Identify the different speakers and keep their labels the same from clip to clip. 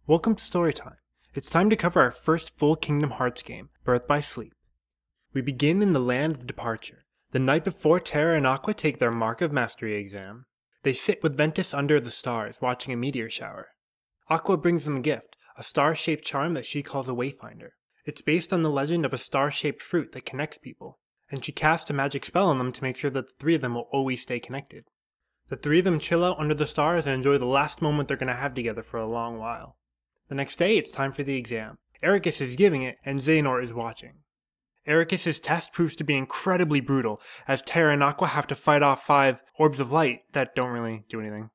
Speaker 1: Welcome to Storytime. It's time to cover our first full Kingdom Hearts game, Birth by Sleep. We begin in the land of departure, the night before Terra and Aqua take their Mark of Mastery exam. They sit with Ventus under the stars, watching a meteor shower. Aqua brings them a gift, a star-shaped charm that she calls a Wayfinder. It's based on the legend of a star-shaped fruit that connects people, and she casts a magic spell on them to make sure that the three of them will always stay connected. The three of them chill out under the stars and enjoy the last moment they're going to have together for a long while. The next day, it's time for the exam. Ericus is giving it, and Xehanort is watching. Ericus' test proves to be incredibly brutal, as Terra and Aqua have to fight off 5 orbs of light that don't really do anything.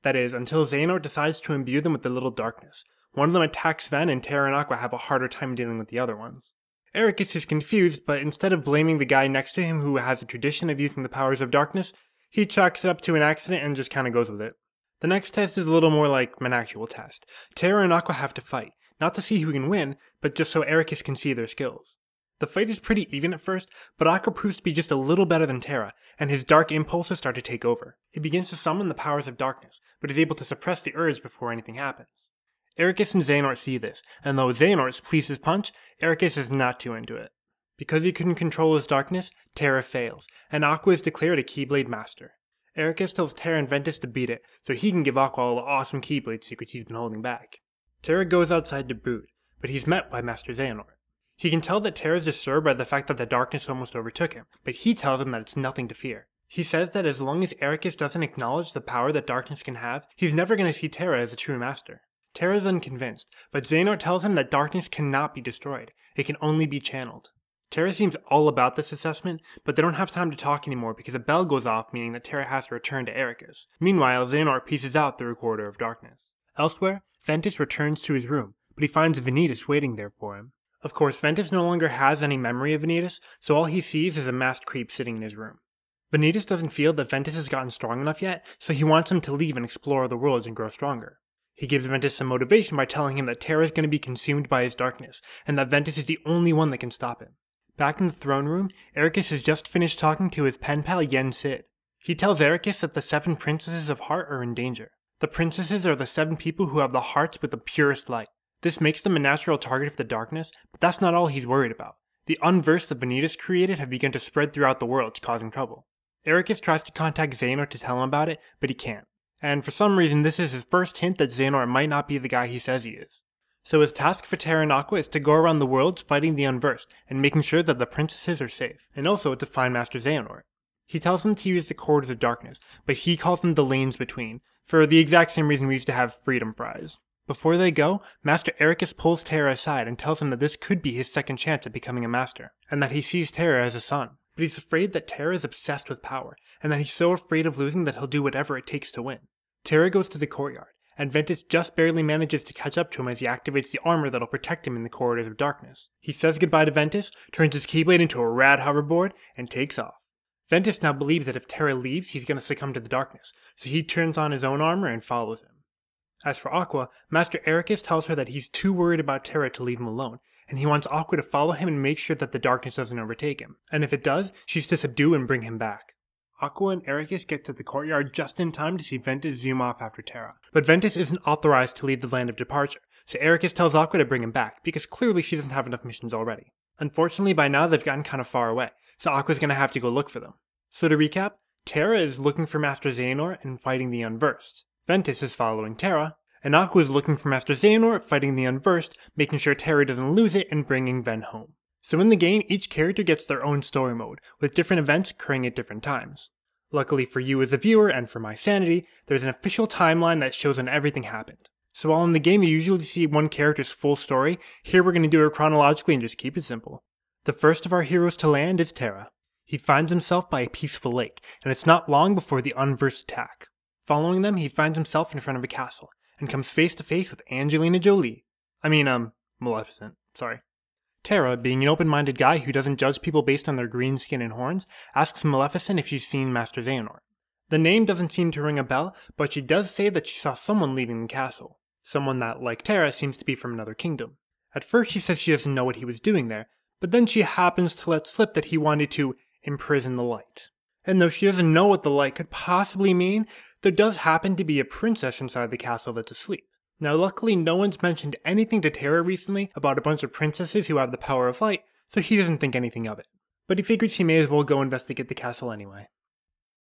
Speaker 1: That is, until Xehanort decides to imbue them with a little darkness. One of them attacks Ven, and Terra and Aqua have a harder time dealing with the other ones. Ericus is confused, but instead of blaming the guy next to him who has a tradition of using the powers of darkness, he chalks it up to an accident and just kinda goes with it. The next test is a little more like an actual test. Terra and Aqua have to fight, not to see who can win, but just so Ericus can see their skills. The fight is pretty even at first, but Aqua proves to be just a little better than Terra, and his dark impulses start to take over. He begins to summon the powers of darkness, but is able to suppress the urge before anything happens. Ericus and Xehanort see this, and though Xehanort pleases his punch, Ericus is not too into it. Because he couldn't control his darkness, Terra fails, and Aqua is declared a Keyblade Master. Ericus tells Terra and Ventus to beat it, so he can give Aqua all the awesome Keyblade secrets he's been holding back. Terra goes outside to brood, but he's met by Master Xehanort. He can tell that Terra is disturbed by the fact that the darkness almost overtook him, but he tells him that it's nothing to fear. He says that as long as Ericus doesn't acknowledge the power that darkness can have, he's never going to see Terra as a true master. Terra is unconvinced, but Xehanort tells him that darkness cannot be destroyed, it can only be channeled. Terra seems all about this assessment, but they don't have time to talk anymore because a bell goes off, meaning that Terra has to return to Ericus. Meanwhile, Xehanort pieces out the Recorder of Darkness. Elsewhere, Ventus returns to his room, but he finds Vanitas waiting there for him. Of course, Ventus no longer has any memory of Vanitas, so all he sees is a masked creep sitting in his room. Vanitas doesn't feel that Ventus has gotten strong enough yet, so he wants him to leave and explore other worlds and grow stronger. He gives Ventus some motivation by telling him that Terra is going to be consumed by his darkness, and that Ventus is the only one that can stop him. Back in the throne room, Ericus has just finished talking to his pen pal Yen Sid. He tells Ericus that the 7 princesses of heart are in danger. The princesses are the 7 people who have the hearts with the purest light. This makes them a natural target for the darkness, but that's not all he's worried about. The unversed that Vanitas created have begun to spread throughout the world, causing trouble. Ericus tries to contact Xehanort to tell him about it, but he can't. And for some reason this is his first hint that Xehanort might not be the guy he says he is. So his task for Terra and Aqua is to go around the worlds fighting the unversed and making sure that the princesses are safe, and also to find Master Xehanort. He tells them to use the Corridors of Darkness, but he calls them the lanes between, for the exact same reason we used to have freedom fries. Before they go, Master Ericus pulls Terra aside and tells him that this could be his second chance at becoming a master, and that he sees Terra as a son. But he's afraid that Terra is obsessed with power, and that he's so afraid of losing that he'll do whatever it takes to win. Terra goes to the courtyard, and Ventus just barely manages to catch up to him as he activates the armor that'll protect him in the Corridors of Darkness. He says goodbye to Ventus, turns his Keyblade into a rad hoverboard, and takes off. Ventus now believes that if Terra leaves, he's going to succumb to the darkness, so he turns on his own armor and follows him. As for Aqua, Master Ericus tells her that he's too worried about Terra to leave him alone, and he wants Aqua to follow him and make sure that the darkness doesn't overtake him, and if it does, she's to subdue and bring him back. Aqua and Ericus get to the courtyard just in time to see Ventus zoom off after Terra. But Ventus isn't authorized to leave the land of departure, so Ericus tells Aqua to bring him back, because clearly she doesn't have enough missions already. Unfortunately, by now they've gotten kind of far away, so Aqua's gonna have to go look for them. So to recap, Terra is looking for Master Xehanort and fighting the Unversed. Ventus is following Terra, and Aqua is looking for Master Xehanort, fighting the Unversed, making sure Terra doesn't lose it, and bringing Ven home. So in the game, each character gets their own story mode, with different events occurring at different times. Luckily for you as a viewer, and for my sanity, there's an official timeline that shows when everything happened. So while in the game you usually see one character's full story, here we're going to do it chronologically and just keep it simple. The first of our heroes to land is Terra. He finds himself by a peaceful lake, and it's not long before the Unversed attack. Following them, he finds himself in front of a castle, and comes face to face with Angelina Jolie. Maleficent, sorry. Terra, being an open-minded guy who doesn't judge people based on their green skin and horns, asks Maleficent if she's seen Master Xehanort. The name doesn't seem to ring a bell, but she does say that she saw someone leaving the castle. Someone that, like Terra, seems to be from another kingdom. At first she says she doesn't know what he was doing there, but then she happens to let slip that he wanted to imprison the light. And though she doesn't know what the light could possibly mean, there does happen to be a princess inside the castle that's asleep. Now luckily no one's mentioned anything to Terra recently about a bunch of princesses who have the power of light, so he doesn't think anything of it. But he figures he may as well go investigate the castle anyway.